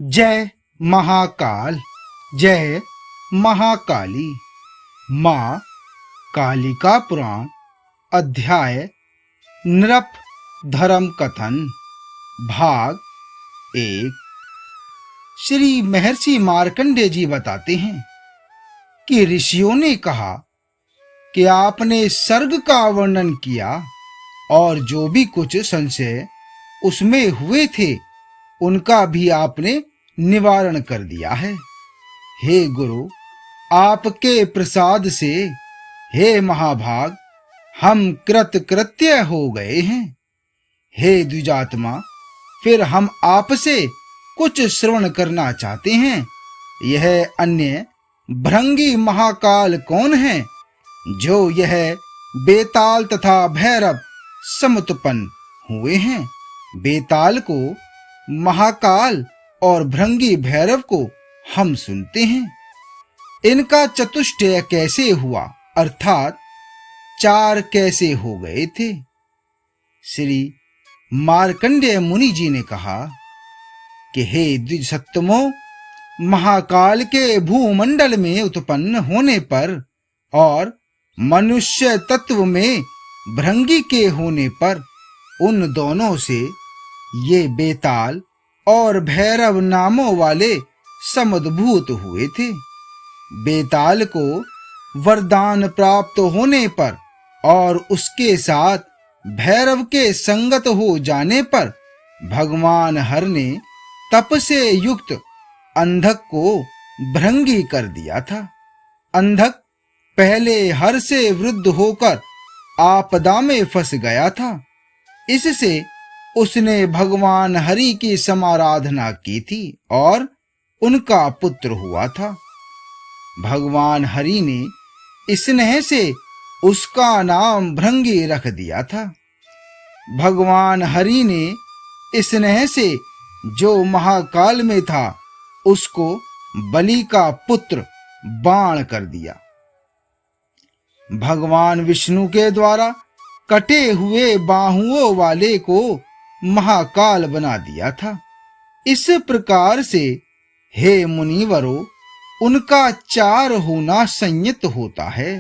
जय महाकाल, जय महाकाली। माँ कालिका पुराण अध्याय नृप धर्म कथन भाग 1। श्री महर्षि मार्कंडेय जी बताते हैं कि ऋषियों ने कहा कि आपने सर्ग का वर्णन किया और जो भी कुछ संशय उसमें हुए थे उनका भी आपने निवारण कर दिया है। हे गुरु, आपके प्रसाद से हे महाभाग हम कृतकृत्य हो गए हैं। हे द्विजात्मा, फिर हम आपसे कुछ श्रवण करना चाहते हैं। यह अन्य भृंगी महाकाल कौन है जो यह बेताल तथा भैरव समुत्पन्न हुए हैं? बेताल को, महाकाल और भृंगी भैरव को हम सुनते हैं। इनका चतुष्टय कैसे हुआ, अर्थात 4 कैसे हो गए थे? श्री मार्कंडेय मुनि जी ने कहा कि हे द्विजसत्तमो, महाकाल के भूमंडल में उत्पन्न होने पर और मनुष्य तत्व में भृंगी के होने पर उन दोनों से ये बेताल और भैरव नामों वाले समुद्भूत हुए थे। बेताल को वरदान प्राप्त होने पर और उसके साथ भैरव के संगत हो जाने पर भगवान हर ने तप से युक्त अंधक को भृंगी कर दिया था। अंधक पहले हर से वृद्ध होकर आपदा में फंस गया था, इससे उसने भगवान हरि की समाराधना की थी और उनका पुत्र हुआ था। भगवान हरि ने स्नेह से उसका नाम भृंगी रख दिया था। भगवान हरि ने स्नेह से जो महाकाल में था उसको बलि का पुत्र बाण कर दिया। भगवान विष्णु के द्वारा कटे हुए बाहुओं वाले को महाकाल बना दिया था। इस प्रकार से हे मुनिवरों, उनका 4 होना संयत होता है।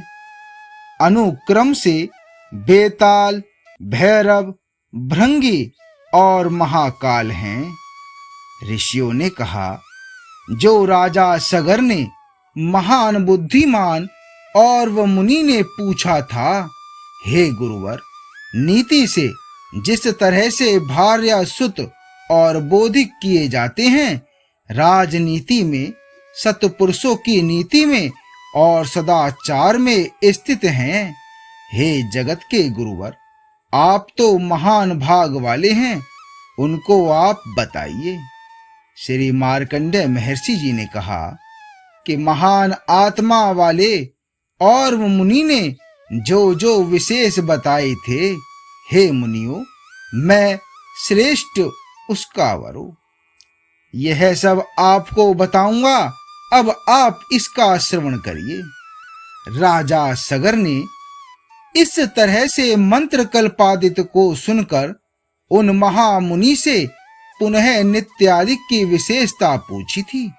अनुक्रम से बेताल, भैरव, भृंगी और महाकाल हैं। ऋषियों ने कहा, जो राजा सगर ने महान बुद्धिमान और वह मुनि ने पूछा था, हे गुरुवर, नीति से जिस तरह से भार्या सुत और बोधिक किए जाते हैं, राजनीति में, सत्पुरुषों की नीति में और सदाचार में स्थित हैं। हे जगत के गुरुवर, आप तो महान भाग वाले हैं, उनको आप बताइए। श्री मार्कंडेय महर्षि जी ने कहा कि महान आत्मा वाले और मुनि ने जो जो विशेष बताए थे, हे मुनियों, मैं श्रेष्ठ उसका वरु यह सब आपको बताऊंगा। अब आप इसका श्रवण करिए। राजा सगर ने इस तरह से मंत्र कल्पादित को सुनकर उन महामुनि से पुनः नित्यादि की विशेषता पूछी थी।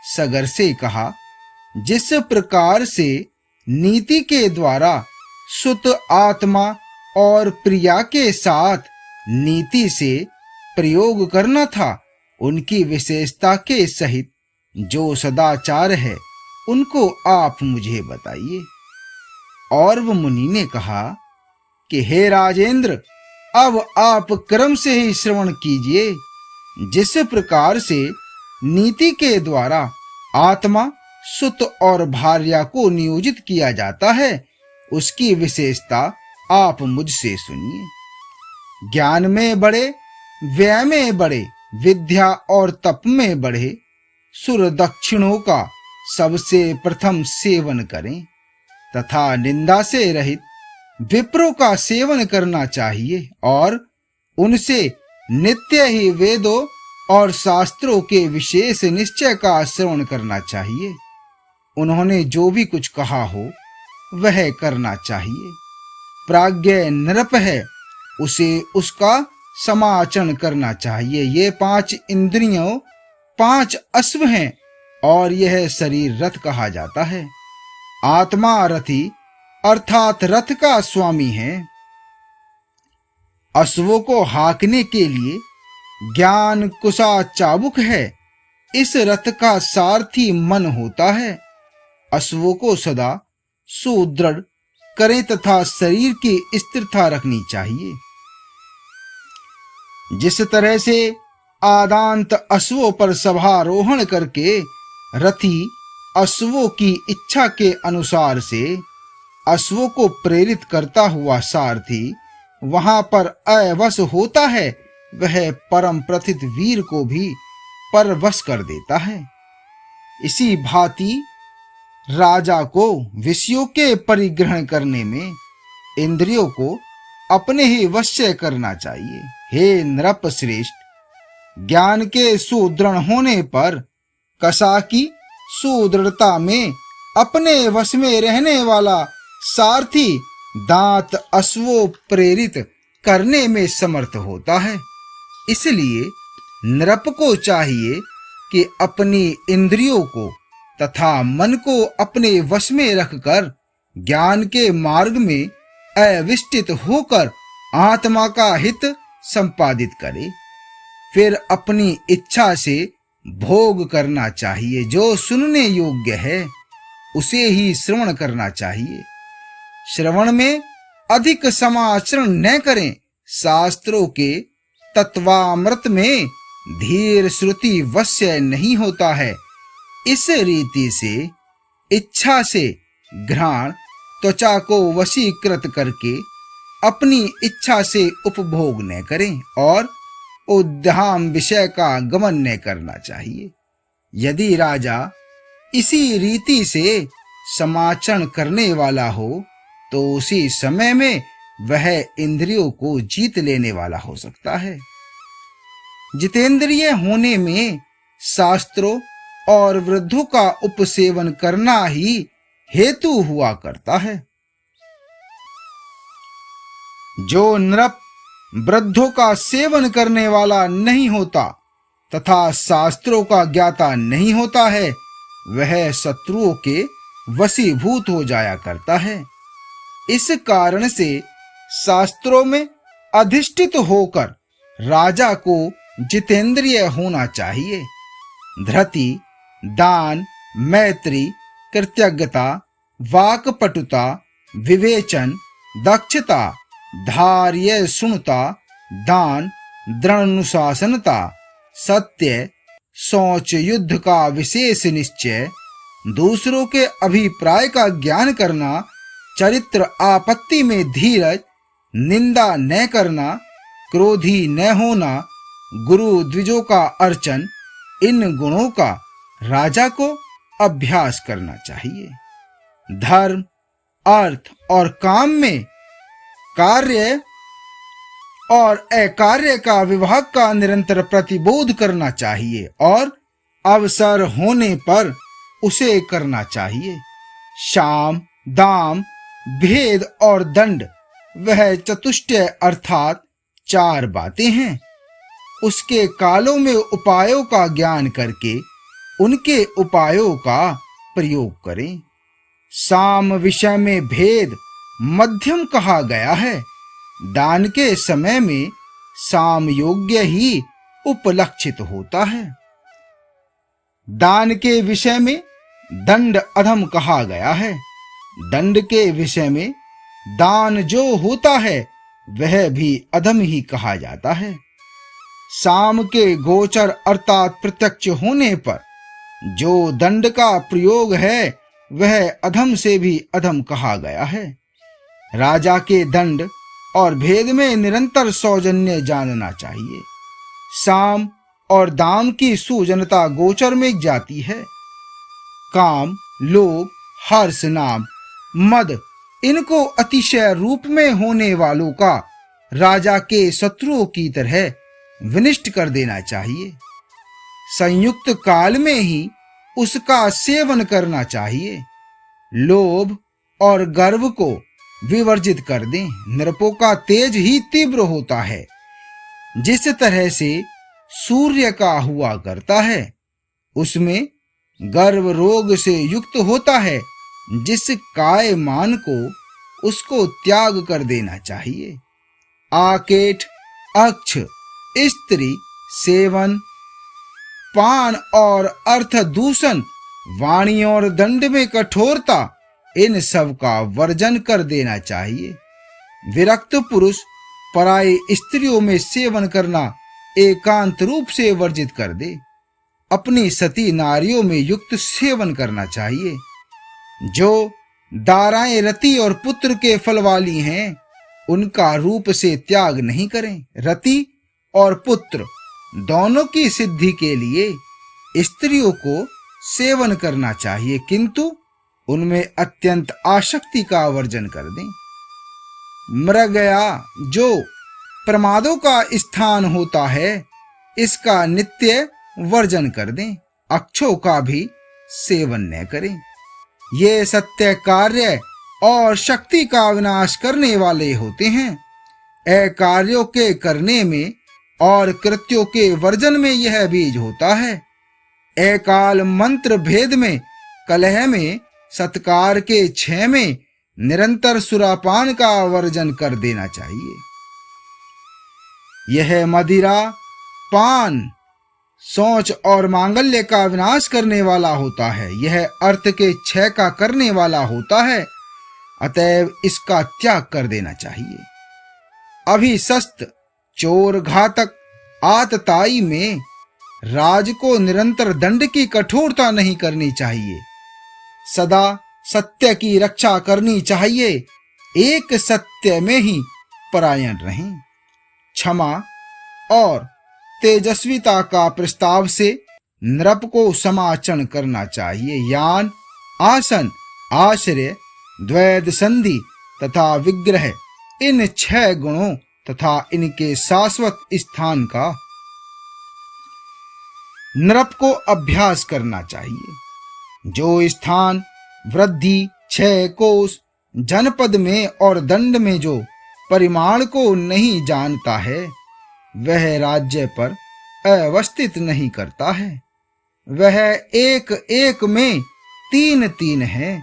सगर से कहा, जिस प्रकार से नीति के द्वारा सुत आत्मा और प्रिया के साथ नीति से प्रयोग करना था, उनकी विशेषता के सहित जो सदाचार है उनको आप मुझे बताइए। और वह मुनि ने कहा कि हे राजेंद्र, अब आप क्रम से ही श्रवण कीजिए। जिस प्रकार से नीति के द्वारा आत्मा, सुत और भार्या को नियोजित किया जाता है, उसकी विशेषता आप मुझसे सुनिए। ज्ञान में बढ़े, व्यय में बढ़े, विद्या और तप में बढ़े, सुर दक्षिणों का सबसे प्रथम सेवन करें तथा निंदा से रहित विप्रों का सेवन करना चाहिए और उनसे नित्य ही वेदों और शास्त्रों के विशेष निश्चय का श्रवण करना चाहिए। उन्होंने जो भी कुछ कहा हो वह करना चाहिए। प्राज्ञ नृप है, उसे उसका समाचरण करना चाहिए। ये 5 इंद्रियों 5 अश्व हैं और यह शरीर रथ कहा जाता है। आत्मा रथी अर्थात रथ का स्वामी है। अश्वों को हाँकने के लिए ज्ञान कुशा चाबुक है। इस रथ का सारथी मन होता है। अश्वों को सदा सुदृढ़ करें तथा शरीर की स्थिरता रखनी चाहिए। जिस तरह से आदांत अश्वों पर सभारोहण करके रथी अश्वों की इच्छा के अनुसार से अश्वों को प्रेरित करता हुआ सारथी वहां पर अवश होता है, वह परम प्रथित वीर को भी परवश कर देता है। इसी भांति राजा को विषयों के परिग्रहण करने में इंद्रियों को अपने ही वश्य करना चाहिए। हे नृप श्रेष्ठ, ज्ञान के सुदृढ़ होने पर कसा की सुदृढ़ता में अपने वश में रहने वाला सारथी दांत अश्वों प्रेरित करने में समर्थ होता है। इसलिए नृप को चाहिए कि अपनी इंद्रियों को तथा मन को अपने वश में रखकर ज्ञान के मार्ग में अविष्टित होकर आत्मा का हित संपादित करे। फिर अपनी इच्छा से भोग करना चाहिए। जो सुनने योग्य है उसे ही श्रवण करना चाहिए। श्रवण में अधिक समाचरण न करें। शास्त्रों के तत्वामृत में धीर श्रुति वश्य नहीं होता है। इस रीति से इच्छा से घ्राण त्वचा को वशीकृत करके अपनी इच्छा से उपभोग न करें और उद्दाम विषय का गमन न करना चाहिए। यदि राजा इसी रीति से समाचरण करने वाला हो तो उसी समय में वह इंद्रियों को जीत लेने वाला हो सकता है। जितेंद्रिय होने में शास्त्रों और वृद्धों का उपसेवन करना ही हेतु हुआ करता है। जो नृप वृद्धों का सेवन करने वाला नहीं होता तथा शास्त्रों का ज्ञाता नहीं होता है, वह शत्रुओं के वशीभूत हो जाया करता है। इस कारण से शास्त्रों में अधिष्ठित होकर राजा को जितेंद्रिय होना चाहिए। धृति, दान, मैत्री, कृतज्ञता, वाक्पटुता, विवेचन, दक्षता, धार्य शुणता, दान, दृढ़ानुशासनता, सत्य, शौच, युद्ध का विशेष निश्चय, दूसरों के अभिप्राय का ज्ञान करना, चरित्र आपत्ति में धीरज, निंदा न करना, क्रोधी न होना, गुरु द्विजों का अर्चन, इन गुणों का राजा को अभ्यास करना चाहिए। धर्म, अर्थ और काम में कार्य और अकार्य का विभाग का निरंतर प्रतिबोध करना चाहिए और अवसर होने पर उसे करना चाहिए। शाम, दाम, भेद और दंड वह चतुष्टय अर्थात 4 बातें हैं। उसके कालों में उपायों का ज्ञान करके उनके उपायों का प्रयोग करें। साम विषय में भेद मध्यम कहा गया है। दान के समय में साम योग्य ही उपलक्षित होता है। दान के विषय में दंड अधम कहा गया है। दंड के विषय में दान जो होता है वह भी अधम ही कहा जाता है। साम के गोचर अर्थात प्रत्यक्ष होने पर जो दंड का प्रयोग है वह अधम से भी अधम कहा गया है। राजा के दंड और भेद में निरंतर सौजन्य जानना चाहिए। साम और दाम की सुजनता गोचर में जाती है। काम, लोभ, हर्ष, नाम, मद इनको अतिशय रूप में होने वालों का राजा के शत्रुओं की तरह विनिष्ट कर देना चाहिए। संयुक्त काल में ही उसका सेवन करना चाहिए। लोभ और गर्व को विवर्जित कर दें। नृपों का तेज ही तीव्र होता है। जिस तरह से सूर्य का हुआ करता है उसमें गर्व रोग से युक्त होता है। जिस कायमान को उसको त्याग कर देना चाहिए। आकेट, अक्ष, स्त्री सेवन, पान और अर्थ दूषण, वाणी और दंड में कठोरता, इन सब का वर्जन कर देना चाहिए। विरक्त पुरुष पराई स्त्रियों में सेवन करना एकांत रूप से वर्जित कर दे। अपनी सती नारियों में युक्त सेवन करना चाहिए। जो दाराएं रति और पुत्र के फल वाली हैं, उनका रूप से त्याग नहीं करें। रति और पुत्र दोनों की सिद्धि के लिए स्त्रियों को सेवन करना चाहिए, किंतु उनमें अत्यंत आसक्ति का वर्जन कर दें। मृगया जो प्रमादों का स्थान होता है, इसका नित्य वर्जन कर दें। अक्षों का भी सेवन न करें। ये सत्य कार्य और शक्ति का विनाश करने वाले होते हैं। अकार्यों के करने में और कृत्यों के वर्जन में यह बीज होता है। अकाल मंत्र भेद में, कलह में, सत्कार के क्षय में निरंतर सुरापान का वर्जन कर देना चाहिए। यह मदिरा, पान, सोच और मांगल्य का विनाश करने वाला होता है। यह अर्थ के क्षय का करने वाला होता है, अतएव इसका त्याग कर देना चाहिए। अभिशस्त, चोर, घातक, आतताई में राज को निरंतर दंड की कठोरता नहीं करनी चाहिए। सदा सत्य की रक्षा करनी चाहिए। एक सत्य में ही परायण रहें। क्षमा और तेजस्विता का प्रस्ताव से नृप को समाचरण करना चाहिए। यान, आसन, आश्रय, द्वैध संधि तथा विग्रह, इन 6 गुणों तथा इनके शाश्वत स्थान का नृप को अभ्यास करना चाहिए। जो स्थान वृद्धि, क्षय, कोश, जनपद में और दंड में जो परिमाण को नहीं जानता है, वह राज्य पर अवस्थित नहीं करता है। वह एक एक में 3 है।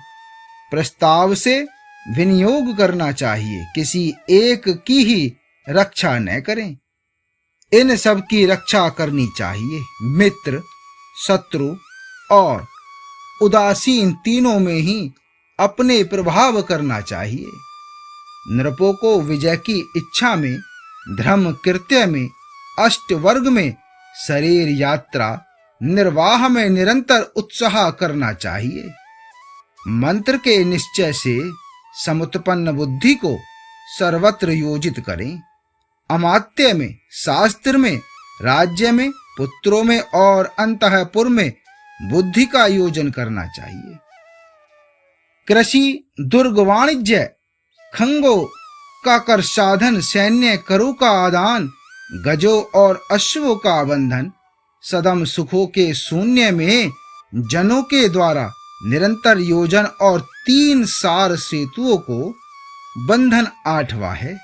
प्रस्ताव से विनियोग करना चाहिए, किसी एक की ही रक्षा न करें। इन सब की रक्षा करनी चाहिए। मित्र, शत्रु और उदासीन तीनों में ही अपने प्रभाव करना चाहिए। नृपों को विजय की इच्छा में, धर्म कृत्य में, अष्टवर्ग में, शरीर यात्रा निर्वाह में निरंतर उत्साह करना चाहिए। मंत्र के निश्चय से समुत्पन्न बुद्धि को सर्वत्र योजित करें। अमात्य में, शास्त्र में, राज्य में, पुत्रों में और अंतःपुर में बुद्धि का योजन करना चाहिए। कृषि, दुर्ग, वाणिज्य, खंगों का कर साधन, सैन्य करों का आदान, गजों और अश्वों का बंधन, सदम सुखों के शून्य में जनों के द्वारा निरंतर योजन और 3 सार सेतुओं को बंधन 8वां है।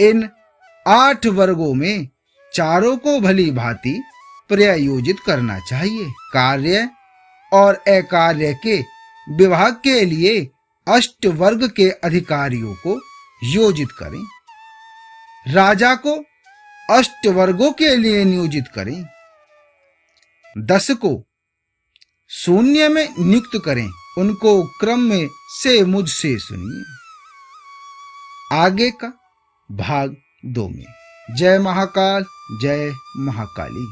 इन 8 वर्गों में चारों को भली भांति प्रयोजित करना चाहिए। कार्य और अकार्य के विभाग के लिए अष्टवर्ग के अधिकारियों को योजित करें। राजा को अष्टवर्गों के लिए नियोजित करें। 10 को शून्य में नियुक्त करें। उनको क्रम में से मुझसे सुनिए। आगे का भाग 2 में। जय महाकाल, जय महाकाली।